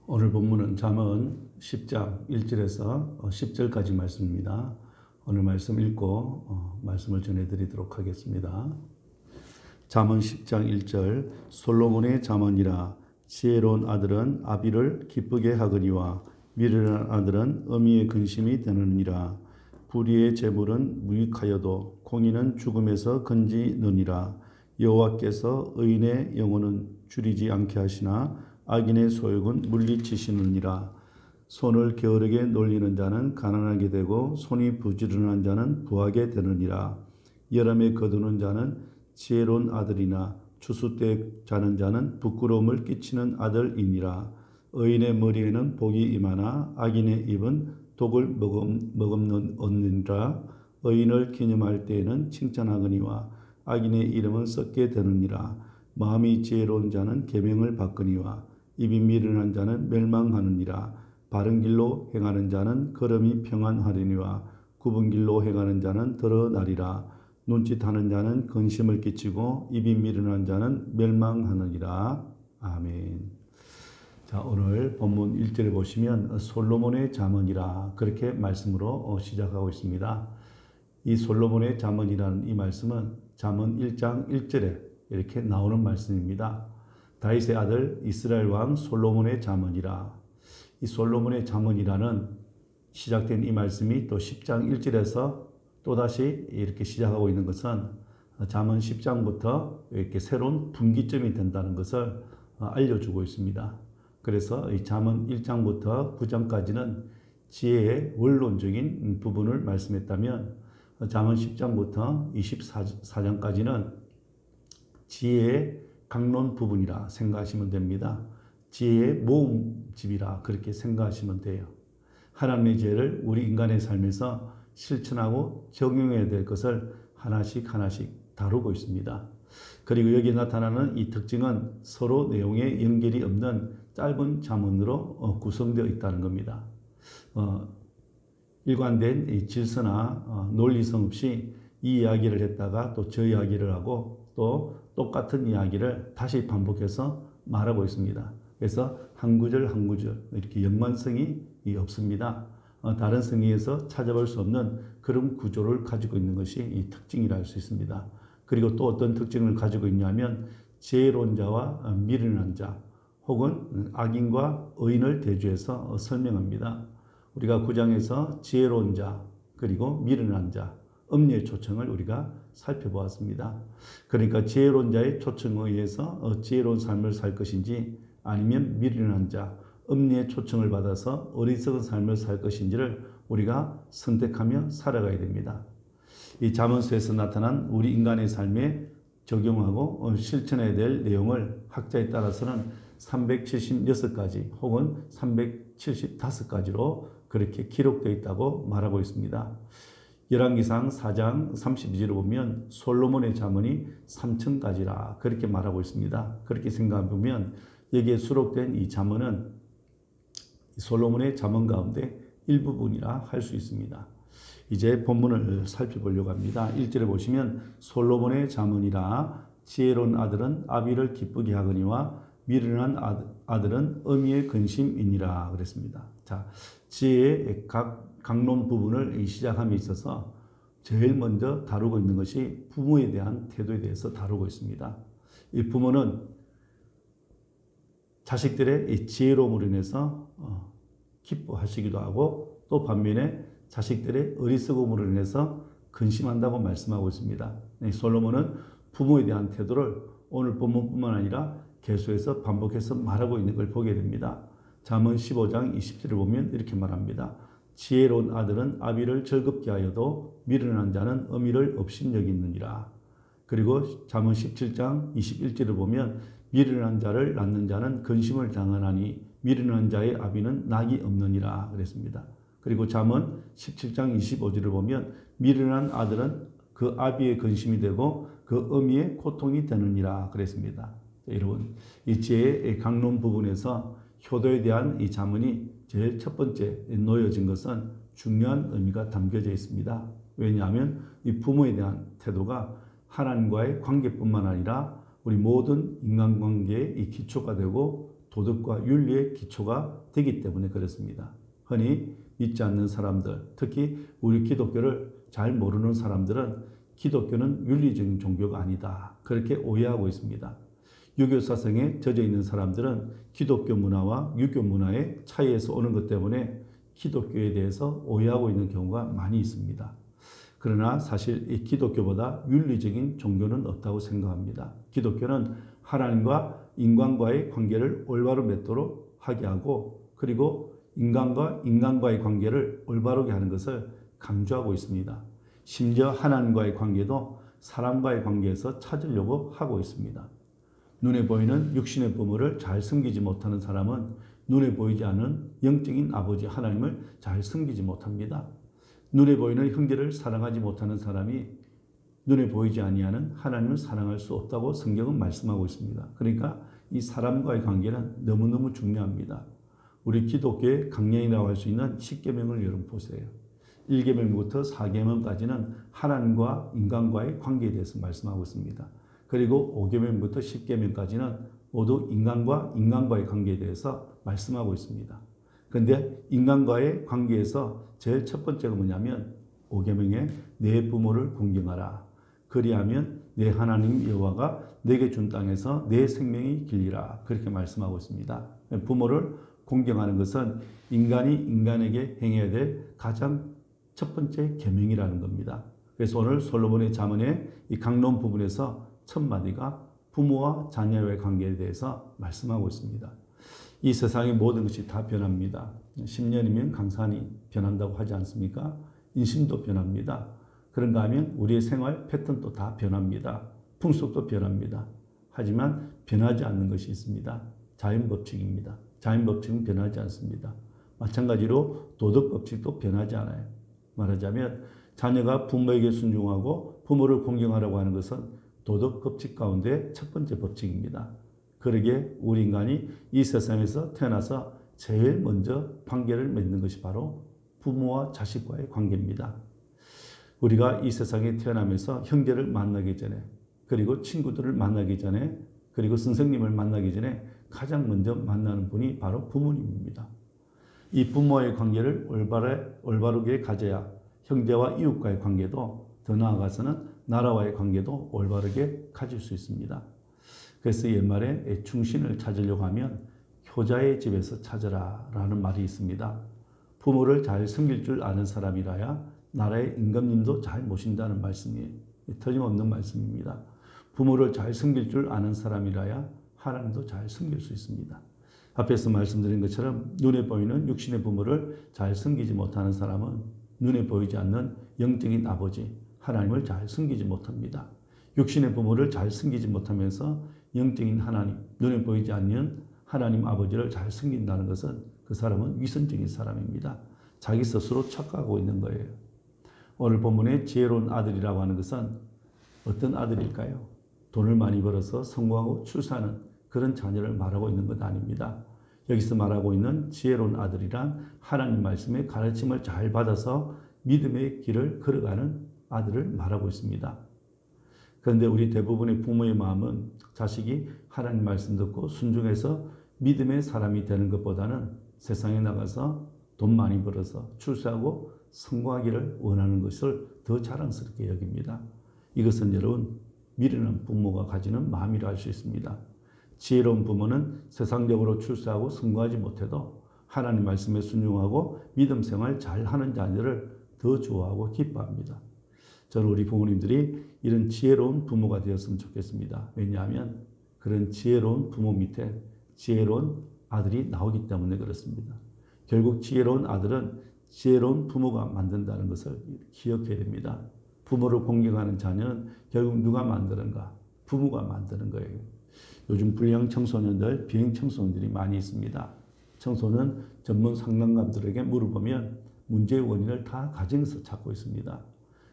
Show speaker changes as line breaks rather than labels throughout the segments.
오늘 본문은 잠언 10장 1절에서 10절까지 말씀입니다. 오늘 말씀 읽고 말씀을 전해드리도록 하겠습니다. 잠언 10장 1절 솔로몬의 잠언이라 지혜로운 아들은 아비를 기쁘게 하거니와 미련한 아들은 어미의 근심이 되느니라. 불의의 재물은 무익하여도 공의는 죽음에서 건지느니라. 여호와께서 의인의 영혼은 줄이지 않게 하시나 악인의 소욕은 물리치시느니라. 손을 게으르게 놀리는 자는 가난하게 되고 손이 부지런한 자는 부하게 되느니라. 여름에 거두는 자는 지혜로운 아들이나 추수 때 자는 자는 부끄러움을 끼치는 아들이니라. 의인의 머리에는 복이 임하나 악인의 입은 독을 머금느니라. 의인을 기념할 때에는 칭찬하거니와 악인의 이름은 썩게 되느니라. 마음이 지혜로운 자는 계명을 받거니와 입이 미련한 자는 멸망하느니라. 바른 길로 행하는 자는 걸음이 평안하리니와 굽은 길로 행하는 자는 드러나리라. 눈짓하는 자는 근심을 끼치고 입이 미련한 자는 멸망하느니라. 아멘. 자, 오늘 본문 1절에 보시면 솔로몬의 잠언이라 그렇게 말씀으로 시작하고 있습니다. 이 솔로몬의 잠언이라는 이 말씀은 잠언 1장 1절에 이렇게 나오는 말씀입니다. 다윗의 아들 이스라엘 왕 솔로몬의 잠언이라. 이 솔로몬의 잠언이라는 시작된 이 말씀이 또 10장 1절에서 또다시 이렇게 시작하고 있는 것은 잠언 10장부터 이렇게 새로운 분기점이 된다는 것을 알려주고 있습니다. 그래서 이 잠언 1장부터 9장까지는 지혜의 원론적인 부분을 말씀했다면 잠언 10장부터 24장까지는 지혜의 강론 부분이라 생각하시면 됩니다. 지혜의 모음집이라 그렇게 생각하시면 돼요. 하나님의 지혜를 우리 인간의 삶에서 실천하고 적용해야 될 것을 하나씩 다루고 있습니다. 그리고 여기 나타나는 이 특징은 서로 내용에 연결이 없는 짧은 잠언으로 구성되어 있다는 겁니다. 일관된 이 질서나 논리성 없이 이 이야기를 했다가 또 저 이야기를 하고 또 똑같은 이야기를 다시 반복해서 말하고 있습니다. 그래서 한 구절 한 구절 이렇게 연관성이 없습니다. 다른 성경에서 찾아볼 수 없는 그런 구조를 가지고 있는 것이 이 특징이라 할 수 있습니다. 그리고 또 어떤 특징을 가지고 있냐면 지혜로운 자와 미련한 자 혹은 악인과 의인을 대조해서 설명합니다. 우리가 9장에서 지혜로운 자 그리고 미련한 자 엄리의 초청을 우리가 살펴보았습니다. 그러니까 지혜로운 자의 초청에 의해서 지혜로운 삶을 살 것인지 아니면 미련한 자, 엄리의 초청을 받아서 어리석은 삶을 살 것인지를 우리가 선택하며 살아가야 됩니다. 이 잠언서에서 나타난 우리 인간의 삶에 적용하고 실천해야 될 내용을 학자에 따라서는 376가지 혹은 375가지로 그렇게 기록되어 있다고 말하고 있습니다. 열왕기상 4장 32절을 보면 솔로몬의 잠언이 3000가지라 그렇게 말하고 있습니다. 그렇게 생각해보면 여기에 수록된 이 잠언은 솔로몬의 잠언 가운데 일부분이라 할 수 있습니다. 이제 본문을 살펴보려고 합니다. 1절에 보시면 솔로몬의 잠언이라 지혜로운 아들은 아비를 기쁘게 하거니와 미련한 아들은 어미의 근심이니라 그랬습니다. 자, 지혜의 각 강론 부분을 시작함에 있어서 제일 먼저 다루고 있는 것이 부모에 대한 태도에 대해서 다루고 있습니다. 이 부모는 자식들의 지혜로움으로 인해서 기뻐하시기도 하고 또 반면에 자식들의 어리석음으로 인해서 근심한다고 말씀하고 있습니다. 솔로몬은 부모에 대한 태도를 오늘 본문뿐만 아니라 계속해서 반복해서 말하고 있는 걸 보게 됩니다. 잠언 15장 20절을 보면 이렇게 말합니다. 지혜로운 아들은 아비를 즐겁게 하여도 미련한 자는 어미를 업신여기느니라. 그리고 잠언 17장 21절을 보면 미련한 자를 낳는 자는 근심을 당하나니 미련한 자의 아비는 낙이 없느니라 그랬습니다. 그리고 잠언 17장 25절을 보면 미련한 아들은 그 아비의 근심이 되고 그 어미의 고통이 되느니라 그랬습니다. 여러분, 이 지혜의 강론 부분에서 효도에 대한 이 잠언이 제일 첫 번째 놓여진 것은 중요한 의미가 담겨져 있습니다. 왜냐하면 이 부모에 대한 태도가 하나님과의 관계뿐만 아니라 우리 모든 인간관계의 이 기초가 되고 도덕과 윤리의 기초가 되기 때문에 그렇습니다. 흔히 믿지 않는 사람들, 특히 우리 기독교를 잘 모르는 사람들은 기독교는 윤리적인 종교가 아니다, 그렇게 오해하고 있습니다. 유교 사상에 젖어 있는 사람들은 기독교 문화와 유교 문화의 차이에서 오는 것 때문에 기독교에 대해서 오해하고 있는 경우가 많이 있습니다. 그러나 사실 이 기독교보다 윤리적인 종교는 없다고 생각합니다. 기독교는 하나님과 인간과의 관계를 올바로 맺도록 하게 하고, 그리고 인간과 인간과의 관계를 올바르게 하는 것을 강조하고 있습니다. 심지어 하나님과의 관계도 사람과의 관계에서 찾으려고 하고 있습니다. 눈에 보이는 육신의 부모를 잘 섬기지 못하는 사람은 눈에 보이지 않는 영적인 아버지 하나님을 잘 섬기지 못합니다. 눈에 보이는 형제를 사랑하지 못하는 사람이 눈에 보이지 아니하는 하나님을 사랑할 수 없다고 성경은 말씀하고 있습니다. 그러니까 이 사람과의 관계는 너무너무 중요합니다. 우리 기독교의 강령이라고 할 수 있는 10계명을 여러분 보세요. 1계명부터 4계명까지는 하나님과 인간과의 관계에 대해서 말씀하고 있습니다. 그리고 5계명부터 10계명까지는 모두 인간과 인간과의 관계에 대해서 말씀하고 있습니다. 그런데 인간과의 관계에서 제일 첫 번째가 뭐냐면 5계명에 내 부모를 공경하라. 그리하면 내 하나님 여호와가 내게 준 땅에서 내 생명이 길리라. 그렇게 말씀하고 있습니다. 부모를 공경하는 것은 인간이 인간에게 행해야 될 가장 첫 번째 계명이라는 겁니다. 그래서 오늘 솔로몬의 잠언의 이 강론 부분에서 첫 마디가 부모와 자녀의 관계에 대해서 말씀하고 있습니다. 이 세상의 모든 것이 다 변합니다. 10년이면 강산이 변한다고 하지 않습니까? 인심도 변합니다. 그런가 하면 우리의 생활 패턴도 다 변합니다. 풍속도 변합니다. 하지만 변하지 않는 것이 있습니다. 자연법칙입니다. 자연법칙은 변하지 않습니다. 마찬가지로 도덕법칙도 변하지 않아요. 말하자면 자녀가 부모에게 순종하고 부모를 공경하라고 하는 것은 도덕법칙 가운데 첫 번째 법칙입니다. 그러기에 우리 인간이 이 세상에서 태어나서 제일 먼저 관계를 맺는 것이 바로 부모와 자식과의 관계입니다. 우리가 이 세상에 태어나면서 형제를 만나기 전에, 그리고 친구들을 만나기 전에, 그리고 선생님을 만나기 전에 가장 먼저 만나는 분이 바로 부모님입니다. 이 부모의 관계를 올바르게 가져야 형제와 이웃과의 관계도, 더 나아가서는 나라와의 관계도 올바르게 가질 수 있습니다. 그래서 옛말에 충신을 찾으려고 하면 효자의 집에서 찾으라 라는 말이 있습니다. 부모를 잘 섬길 줄 아는 사람이라야 나라의 임금님도 잘 모신다는 말씀이에요. 틀림없는 말씀입니다. 부모를 잘 섬길 줄 아는 사람이라야 하나님도 잘 섬길 수 있습니다. 앞에서 말씀드린 것처럼 눈에 보이는 육신의 부모를 잘 섬기지 못하는 사람은 눈에 보이지 않는 영적인 아버지 하나님을 잘 섬기지 못합니다. 육신의 부모를 잘 섬기지 못하면서 영적인 하나님, 눈에 보이지 않는 하나님 아버지를 잘 섬긴다는 것은 그 사람은 위선적인 사람입니다. 자기 스스로 착각하고 있는 거예요. 오늘 본문의 지혜로운 아들이라고 하는 것은 어떤 아들일까요? 돈을 많이 벌어서 성공하고 출산하는 그런 자녀를 말하고 있는 것 아닙니다. 여기서 말하고 있는 지혜로운 아들이란 하나님 말씀의 가르침을 잘 받아서 믿음의 길을 걸어가는 아들을 말하고 있습니다. 그런데 우리 대부분의 부모의 마음은 자식이 하나님 말씀 듣고 순종해서 믿음의 사람이 되는 것보다는 세상에 나가서 돈 많이 벌어서 출세하고 성공하기를 원하는 것을 더 자랑스럽게 여깁니다. 이것은 여러분 미련한 부모가 가지는 마음이라 할 수 있습니다. 지혜로운 부모는 세상적으로 출세하고 성공하지 못해도 하나님 말씀에 순종하고 믿음 생활 잘하는 자녀를 더 좋아하고 기뻐합니다. 저는 우리 부모님들이 이런 지혜로운 부모가 되었으면 좋겠습니다. 왜냐하면 그런 지혜로운 부모 밑에 지혜로운 아들이 나오기 때문에 그렇습니다. 결국 지혜로운 아들은 지혜로운 부모가 만든다는 것을 기억해야 됩니다. 부모를 공경하는 자녀는 결국 누가 만드는가? 부모가 만드는 거예요. 요즘 불량 청소년들, 비행 청소년들이 많이 있습니다. 청소년 전문 상담가들에게 물어보면 문제의 원인을 다 가정에서 찾고 있습니다.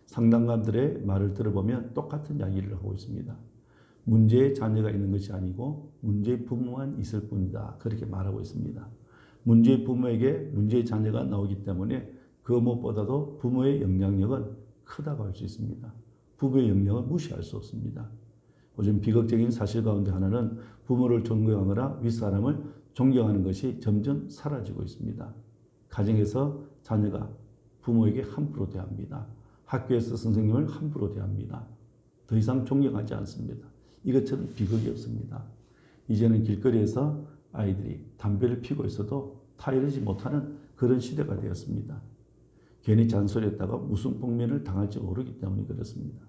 상담가들의 말을 들어보면 똑같은 이야기를 하고 있습니다. 문제의 자녀가 있는 것이 아니고 문제의 부모만 있을 뿐이다. 그렇게 말하고 있습니다. 문제의 부모에게 문제의 자녀가 나오기 때문에 그 무엇보다도 부모의 영향력은 크다고 할 수 있습니다. 부모의 영향을 무시할 수 없습니다. 요즘 비극적인 사실 가운데 하나는 부모를 존경하거나 윗사람을 존경하는 것이 점점 사라지고 있습니다. 가정에서 자녀가 부모에게 함부로 대합니다. 학교에서 선생님을 함부로 대합니다. 더 이상 존경하지 않습니다. 이것처럼 비극이 없습니다. 이제는 길거리에서 아이들이 담배를 피우고 있어도 타이르지 못하는 그런 시대가 되었습니다. 괜히 잔소리했다가 무슨 복면을 당할지 모르기 때문에 그렇습니다.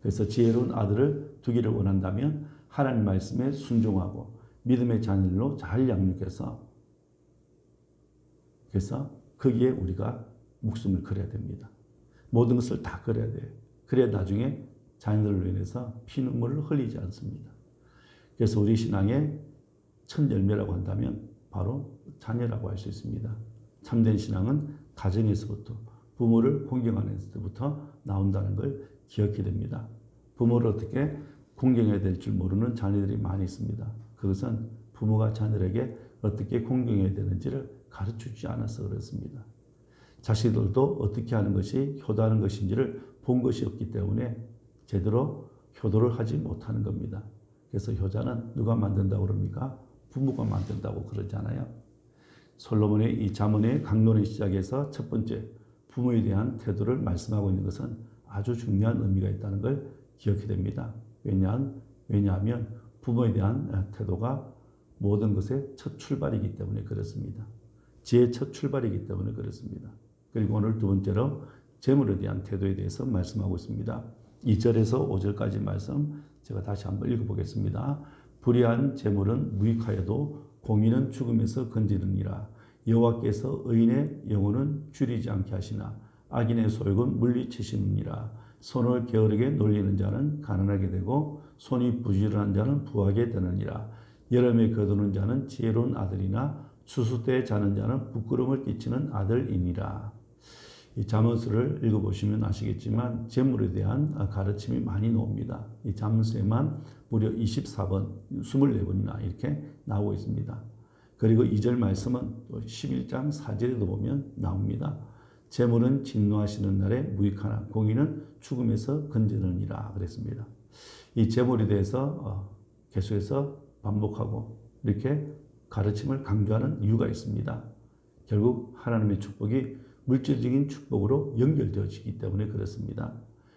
그래서 지혜로운 아들을 두기를 원한다면 하나님 말씀에 순종하고 믿음의 자녀로 잘 양육해서 그래서 거기에 우리가 목숨을 걸어야 됩니다. 모든 것을 다 걸어야 돼요. 그래야 나중에 자녀들로 인해서 피눈물을 흘리지 않습니다. 그래서 우리 신앙의 첫 열매라고 한다면 바로 자녀라고 할 수 있습니다. 참된 신앙은 가정에서부터 부모를 공경하는 데부터 나온다는 걸 기억해야 됩니다. 부모를 어떻게 공경해야 될 줄 모르는 자녀들이 많이 있습니다. 그것은 부모가 자녀에게 어떻게 공경해야 되는지를 가르쳐주지 않아서 그렇습니다. 자식들도 어떻게 하는 것이 효도하는 것인지를 본 것이 없기 때문에 제대로 효도를 하지 못하는 겁니다. 그래서 효자는 누가 만든다고 그럽니까? 부모가 만든다고 그러잖아요. 솔로몬의 이 잠언의 강론의 시작에서 첫 번째 부모에 대한 태도를 말씀하고 있는 것은 아주 중요한 의미가 있다는 걸 기억해야 됩니다. 왜냐하면 부모에 대한 태도가 모든 것의 첫 출발이기 때문에 그렇습니다. 지혜의 첫 출발이기 때문에 그렇습니다. 그리고 오늘 두 번째로 재물에 대한 태도에 대해서 말씀하고 있습니다. 2절에서 5절까지 말씀 제가 다시 한번 읽어보겠습니다. 불의한 재물은 무익하여도 공의는 죽음에서 건지느니라. 여호와께서 의인의 영혼은 줄이지 않게 하시나 악인의 소욕은 물리치시느니라. 손을 게으르게 놀리는 자는 가난하게 되고 손이 부지런한 자는 부하게 되느니라. 여름에 거두는 자는 지혜로운 아들이나 추수 때 자는 자는 부끄러움을 끼치는 아들이니라. 이 잠언서를 읽어보시면 아시겠지만 재물에 대한 가르침이 많이 나옵니다. 이 잠언서에만 무려 24번, 24번이나 이렇게 나오고 있습니다. 그리고 2절 말씀은 또 11장 4절에도 보면 나옵니다. 재물은 진노하시는 날에 무익하나 공의는 죽음에서 건지느니라 그랬습니다. 이 재물에 대해서 계속해서 반복하고 이렇게 가르침을 강조하는 이유가 있습니다. 결국 하나님의 축복이 물질적인 축복으로 연결되어지기 때문에 그렇습니다.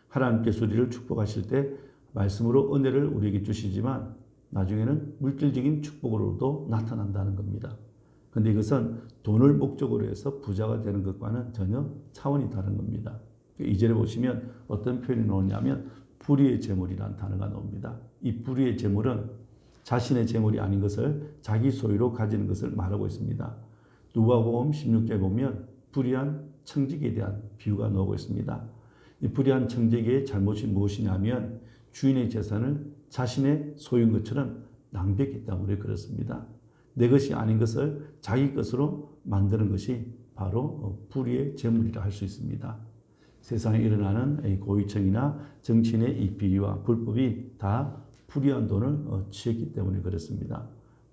하나님께서 우리를 축복하실 때 말씀으로 은혜를 우리에게 주시지만 나중에는 물질적인 축복으로도 나타난다는 겁니다. 그런데 이것은 돈을 목적으로 해서 부자가 되는 것과는 전혀 차원이 다른 겁니다. 2절에 보시면 어떤 표현이 나오냐면 불의의 재물이라는 단어가 나옵니다. 이 불의의 재물은 자신의 재물이 아닌 것을 자기 소유로 가지는 것을 말하고 있습니다. 누가복음 16장에 보면 불의한 청지기에 대한 비유가 나오고 있습니다. 이 불의한 청지기의 잘못이 무엇이냐면 주인의 재산을 자신의 소유인 것처럼 낭비했기 때문에 그렇습니다. 내 것이 아닌 것을 자기 것으로 만드는 것이 바로 불의의 재물이라 할 수 있습니다. 세상에 일어나는 고위층이나 정치인의 이 비위와 불법이 다 불의한 돈을 취했기 때문에 그렇습니다.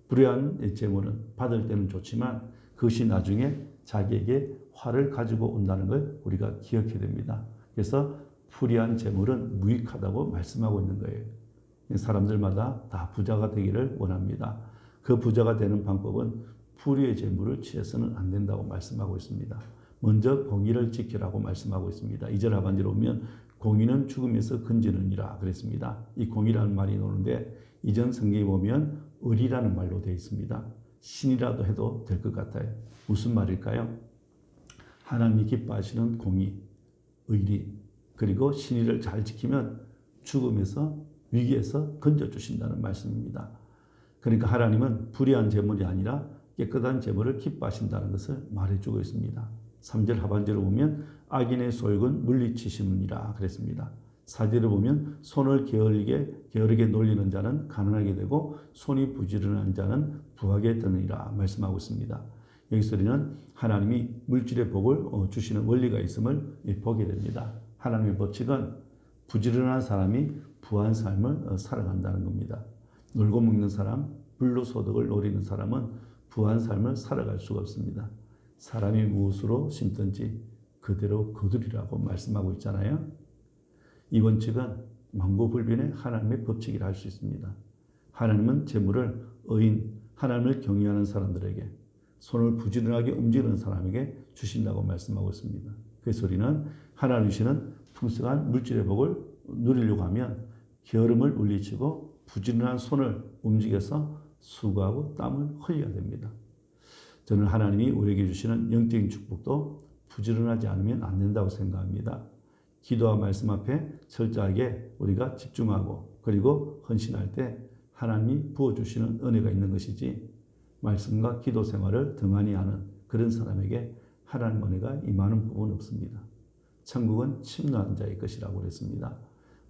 불의한 재물은 받을 때는 좋지만 그것이 나중에 자기에게 화를 가지고 온다는 걸 우리가 기억해야 됩니다. 그래서 불의한 재물은 무익하다고 말씀하고 있는 거예요. 사람들마다 다 부자가 되기를 원합니다. 그 부자가 되는 방법은 불의의 재물을 취해서는 안 된다고 말씀하고 있습니다. 먼저 공의를 지키라고 말씀하고 있습니다. 2절 하반절에 보면 공의는 죽음에서 건지느니라 그랬습니다. 이 공의라는 말이 나오는데 이전 성경에 보면 의리라는 말로 되어 있습니다. 신이라도 해도 될 것 같아요. 무슨 말일까요? 하나님이 기뻐하시는 공의, 의리, 그리고 신의를 잘 지키면 죽음에서 위기에서 건져주신다는 말씀입니다. 그러니까 하나님은 불의한 재물이 아니라 깨끗한 재물을 기뻐하신다는 것을 말해주고 있습니다. 3절 하반절을 보면 악인의 소욕은 물리치시느니라 그랬습니다. 4절을 보면 손을 게으르게 놀리는 자는 가난하게 되고 손이 부지런한 자는 부하게 되느니라 말씀하고 있습니다. 여기서 우리는 하나님이 물질의 복을 주시는 원리가 있음을 보게 됩니다. 하나님의 법칙은 부지런한 사람이 부한 삶을 살아간다는 겁니다. 놀고 먹는 사람, 불로소득을 노리는 사람은 부한 삶을 살아갈 수가 없습니다. 사람이 무엇으로 심든지 그대로 거두리라고 말씀하고 있잖아요. 이 원칙은 만고불변의 하나님의 법칙이라 할 수 있습니다. 하나님은 재물을 의인, 하나님을 경외하는 사람들에게, 손을 부지런하게 움직이는 사람에게 주신다고 말씀하고 있습니다. 그래서 우리는 하나님 주시는 풍성한 물질의 복을 누리려고 하면 게으름을 물리치고 부지런한 손을 움직여서 수고하고 땀을 흘려야 됩니다. 저는 하나님이 우리에게 주시는 영적인 축복도 부지런하지 않으면 안 된다고 생각합니다. 기도와 말씀 앞에 철저하게 우리가 집중하고 그리고 헌신할 때 하나님이 부어주시는 은혜가 있는 것이지, 말씀과 기도 생활을 등한히 하는 그런 사람에게 하나님 은혜가 임하는 부분은 없습니다. 천국은 침노한 자의 것이라고 그랬습니다.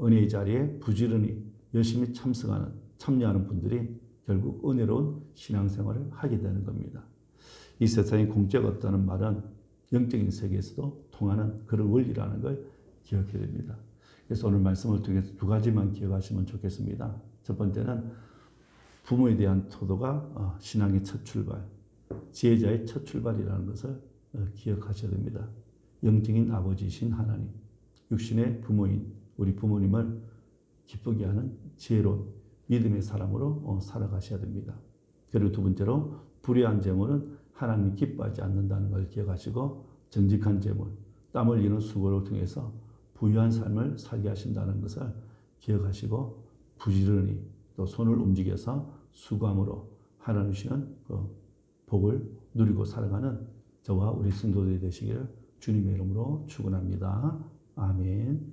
은혜의 자리에 부지런히 열심히 참여하는 분들이 결국 은혜로운 신앙생활을 하게 되는 겁니다. 이 세상에 공짜가 없다는 말은 영적인 세계에서도 통하는 그런 원리라는 걸 기억해야 됩니다. 그래서 오늘 말씀을 통해서 두 가지만 기억하시면 좋겠습니다. 첫 번째는 부모에 대한 태도가 신앙의 첫 출발, 지혜자의 첫 출발이라는 것을 기억하셔야 됩니다. 영적인 아버지이신 하나님, 육신의 부모인 우리 부모님을 기쁘게 하는 지혜로운 믿음의 사람으로 살아가셔야 됩니다. 그리고 두 번째로 불의한 재물은 하나님이 기뻐하지 않는다는 걸 기억하시고, 정직한 재물, 땀 흘리는 수고를 통해서 부유한 삶을 살게 하신다는 것을 기억하시고, 부지런히 또 손을 움직여서 수고함으로 하나님 주시는 그 복을 누리고 살아가는 저와 우리 성도들이 되시기를 주님의 이름으로 축원합니다. 아멘.